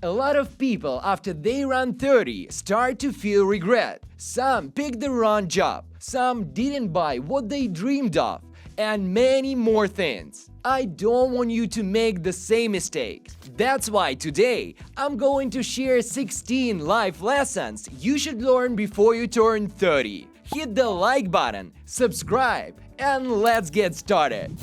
A lot of people, after they run 30, start to feel regret. Some picked the wrong job, some didn't buy what they dreamed of, and many more things. I don't want you to make the same mistake. That's why today I'm going to share 16 life lessons you should learn before you turn 30. Hit the like button, subscribe, and let's get started.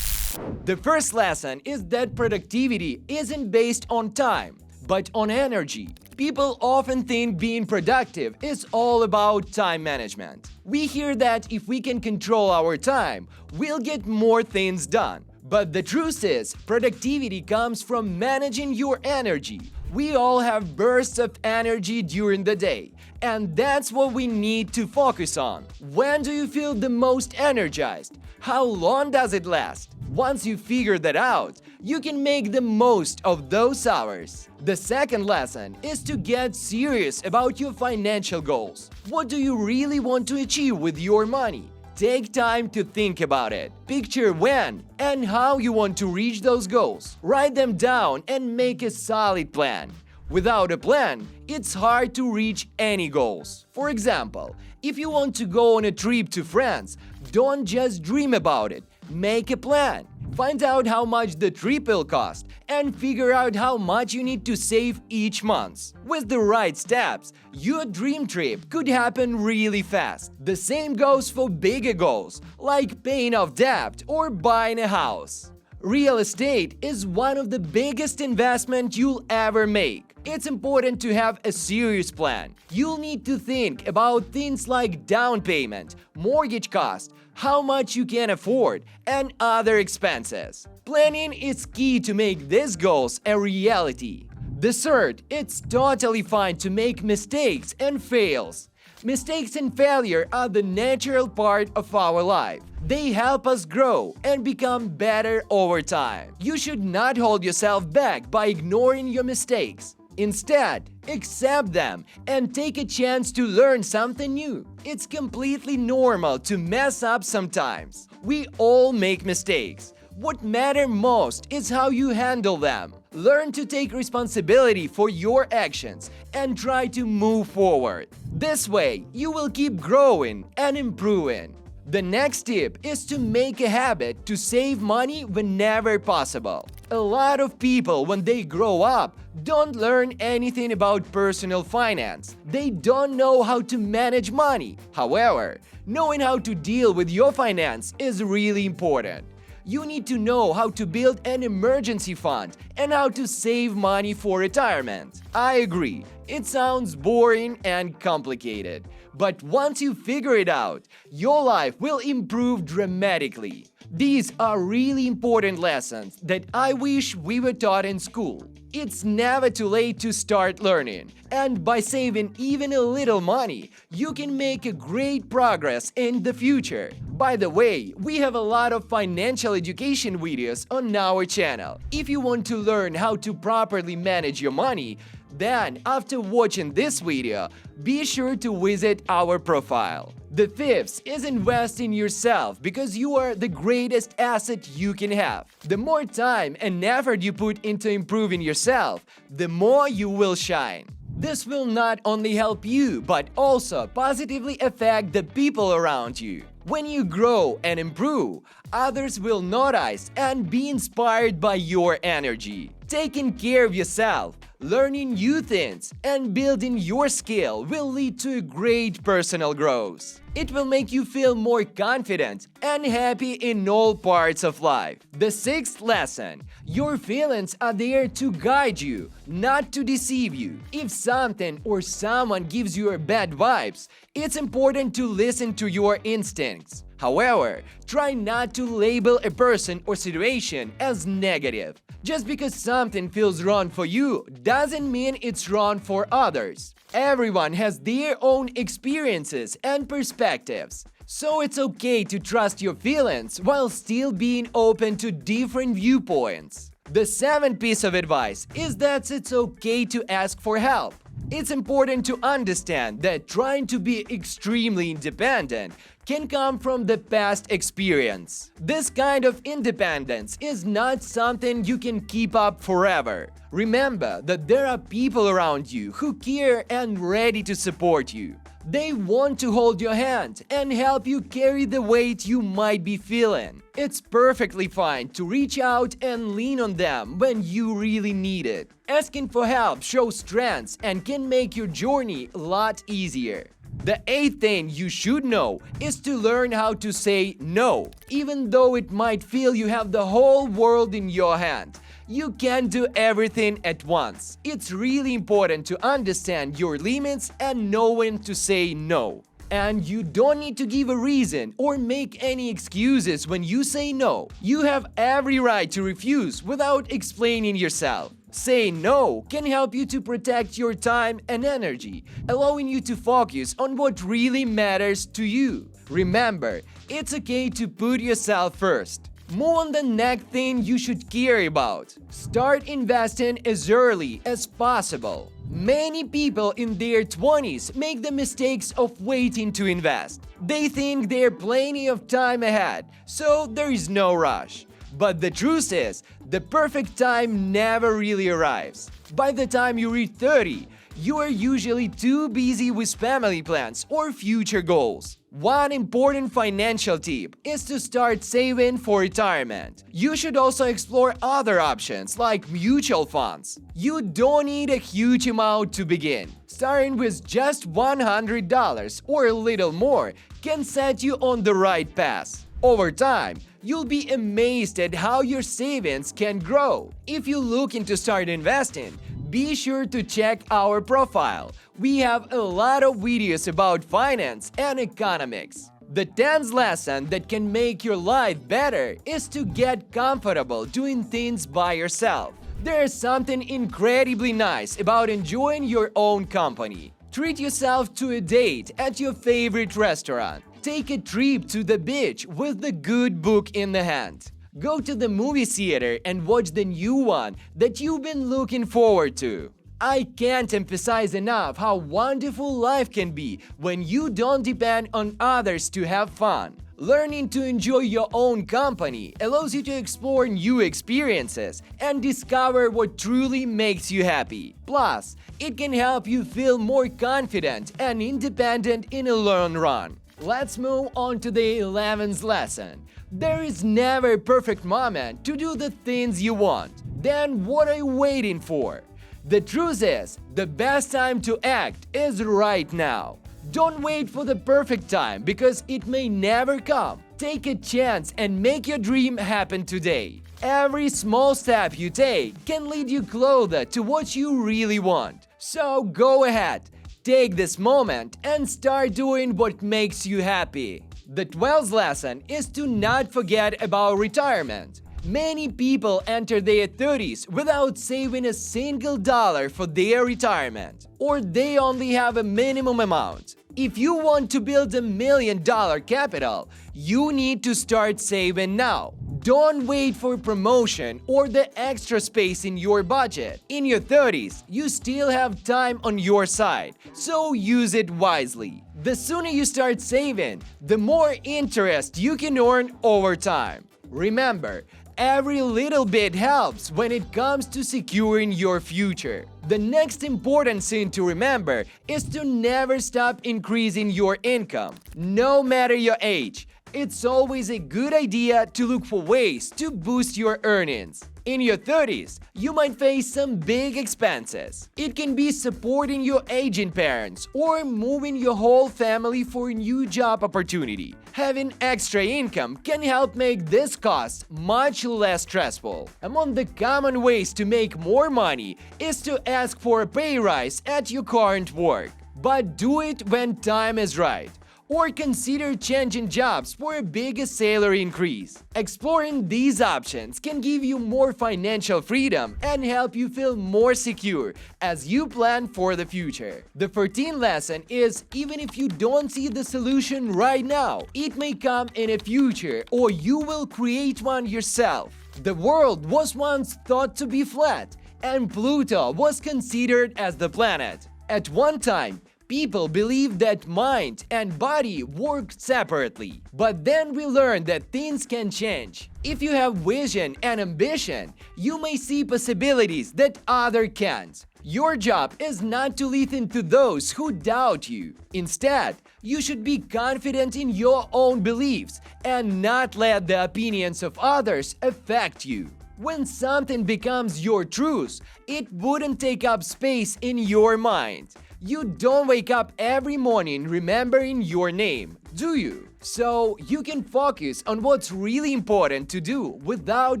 The first lesson is that productivity isn't based on time, but on energy. People often think being productive is all about time management. We hear that if we can control our time, we'll get more things done. But the truth is, productivity comes from managing your energy. We all have bursts of energy during the day, and that's what we need to focus on. When do you feel the most energized? How long does it last? Once you figure that out, you can make the most of those hours. The second lesson is to get serious about your financial goals. What do you really want to achieve with your money? Take time to think about it. Picture when and how you want to reach those goals. Write them down and make a solid plan. Without a plan, it's hard to reach any goals. For example, if you want to go on a trip to France, don't just dream about it. Make a plan. Find out how much the trip will cost and figure out how much you need to save each month. With the right steps, your dream trip could happen really fast. The same goes for bigger goals, like paying off debt or buying a house. Real estate is one of the biggest investments you'll ever make. It's important to have a serious plan. You'll need to think about things like down payment, mortgage cost, how much you can afford, and other expenses. Planning is key to make these goals a reality. The third, it's totally fine to make mistakes and fails. Mistakes and failure are the natural part of our life. They help us grow and become better over time. You should not hold yourself back by ignoring your mistakes. Instead, accept them and take a chance to learn something new. It's completely normal to mess up sometimes. We all make mistakes. What matters most is how you handle them. Learn to take responsibility for your actions and try to move forward. This way, you will keep growing and improving. The next tip is to make a habit to save money whenever possible. A lot of people, when they grow up, don't learn anything about personal finance. They don't know how to manage money. However, knowing how to deal with your finance is really important. You need to know how to build an emergency fund and how to save money for retirement. I agree, it sounds boring and complicated. But once you figure it out, your life will improve dramatically. These are really important lessons that I wish we were taught in school. It's never too late to start learning, and by saving even a little money, you can make a great progress in the future. By the way, we have a lot of financial education videos on our channel. If you want to learn how to properly manage your money, then after watching this video, be sure to visit our profile. The fifth is invest in yourself because you are the greatest asset you can have. The more time and effort you put into improving yourself, the more you will shine. This will not only help you, but also positively affect the people around you. When you grow and improve, others will notice and be inspired by your energy. Taking care of yourself, learning new things, and building your skill will lead to a great personal growth. It will make you feel more confident and happy in all parts of life. The sixth lesson: your feelings are there to guide you, not to deceive you. If something or someone gives you bad vibes, it's important to listen to your instincts. However, try not to label a person or situation as negative. Just because something feels wrong for you doesn't mean it's wrong for others. Everyone has their own experiences and perspectives. So it's okay to trust your feelings while still being open to different viewpoints. The seventh piece of advice is that it's okay to ask for help. It's important to understand that trying to be extremely independent can come from the past experience. This kind of independence is not something you can keep up forever. Remember that there are people around you who care and ready to support you. They want to hold your hand and help you carry the weight you might be feeling. It's perfectly fine to reach out and lean on them when you really need it. Asking for help shows strength and can make your journey a lot easier. The 8th thing you should know is to learn how to say no. Even though it might feel you have the whole world in your hand, you can't do everything at once. It's really important to understand your limits and know when to say no. And you don't need to give a reason or make any excuses when you say no. You have every right to refuse without explaining yourself. Saying no can help you to protect your time and energy, allowing you to focus on what really matters to you. Remember, it's okay to put yourself first. Move on the next thing you should care about. Start investing as early as possible. Many people in their 20s make the mistakes of waiting to invest. They think there's plenty of time ahead, so there is no rush. But the truth is, the perfect time never really arrives. By the time you reach 30, you are usually too busy with family plans or future goals. One important financial tip is to start saving for retirement. You should also explore other options like mutual funds. You don't need a huge amount to begin. Starting with just $100 or a little more can set you on the right path. Over time, you'll be amazed at how your savings can grow. If you're looking to start investing, be sure to check our profile. We have a lot of videos about finance and economics. The 10th lesson that can make your life better is to get comfortable doing things by yourself. There's something incredibly nice about enjoying your own company. Treat yourself to a date at your favorite restaurant. Take a trip to the beach with the good book in the hand. Go to the movie theater and watch the new one that you've been looking forward to. I can't emphasize enough how wonderful life can be when you don't depend on others to have fun. Learning to enjoy your own company allows you to explore new experiences and discover what truly makes you happy. Plus, it can help you feel more confident and independent in the long run. Let's move on to the 11th lesson. There is never a perfect moment to do the things you want. Then what are you waiting for? The truth is, the best time to act is right now. Don't wait for the perfect time because it may never come. Take a chance and make your dream happen today. Every small step you take can lead you closer to what you really want. So go ahead. Take this moment and start doing what makes you happy. The 12th lesson is to not forget about retirement. Many people enter their 30s without saving a single dollar for their retirement, or they only have a minimum amount. If you want to build $1 million capital, you need to start saving now. Don't wait for promotion or the extra space in your budget. In your 30s, you still have time on your side, so use it wisely. The sooner you start saving, the more interest you can earn over time. Remember, every little bit helps when it comes to securing your future. The next important thing to remember is to never stop increasing your income, no matter your age. It's always a good idea to look for ways to boost your earnings. In your 30s, you might face some big expenses. It can be supporting your aging parents or moving your whole family for a new job opportunity. Having extra income can help make this cost much less stressful. Among the common ways to make more money is to ask for a pay rise at your current work. But do it when time is right. Or consider changing jobs for a bigger salary increase. Exploring these options can give you more financial freedom and help you feel more secure as you plan for the future. The 14th lesson is, even if you don't see the solution right now, it may come in a future or you will create one yourself. The world was once thought to be flat, and Pluto was considered as the planet. At one time, people believed that mind and body work separately. But then we learned that things can change. If you have vision and ambition, you may see possibilities that others can't. Your job is not to listen to those who doubt you. Instead, you should be confident in your own beliefs and not let the opinions of others affect you. When something becomes your truth, it wouldn't take up space in your mind. You don't wake up every morning remembering your name, do you? So you can focus on what's really important to do without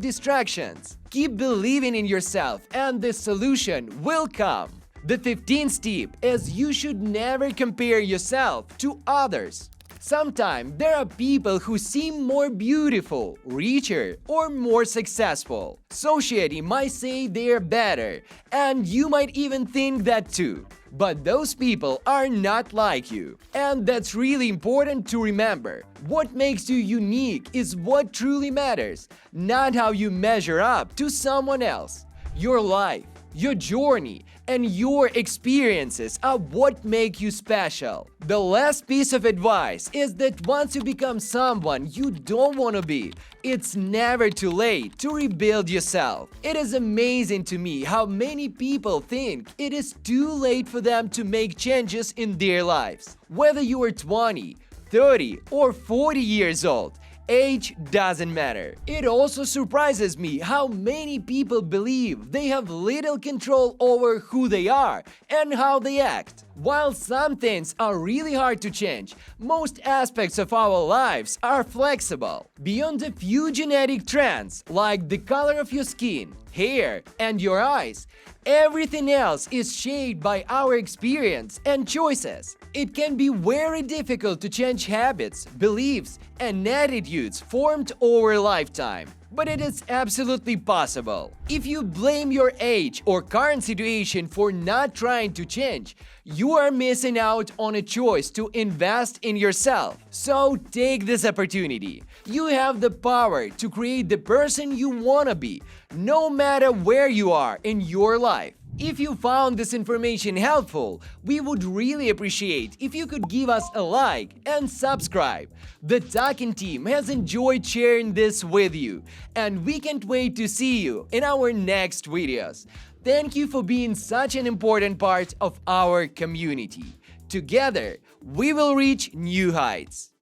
distractions. Keep believing in yourself and the solution will come. The 15th tip is you should never compare yourself to others. Sometimes there are people who seem more beautiful, richer, or more successful. Society might say they're better, and you might even think that too. But those people are not like you. And that's really important to remember. What makes you unique is what truly matters, not how you measure up to someone else. Your life, your journey, and your experiences are what make you special. The last piece of advice is that once you become someone you don't want to be, it's never too late to rebuild yourself. It is amazing to me how many people think it is too late for them to make changes in their lives. Whether you are 20, 30, or 40 years old, age doesn't matter. It also surprises me how many people believe they have little control over who they are and how they act. While some things are really hard to change, most aspects of our lives are flexible. Beyond a few genetic trends, like the color of your skin, hair, and your eyes, everything else is shaped by our experience and choices. It can be very difficult to change habits, beliefs, and attitudes formed over a lifetime. But it is absolutely possible. If you blame your age or current situation for not trying to change, you are missing out on a choice to invest in yourself. So take this opportunity. You have the power to create the person you want to be, no matter where you are in your life. If you found this information helpful, we would really appreciate if you could give us a like and subscribe. The Talking team has enjoyed sharing this with you, and we can't wait to see you in our next videos. Thank you for being such an important part of our community. Together, we will reach new heights.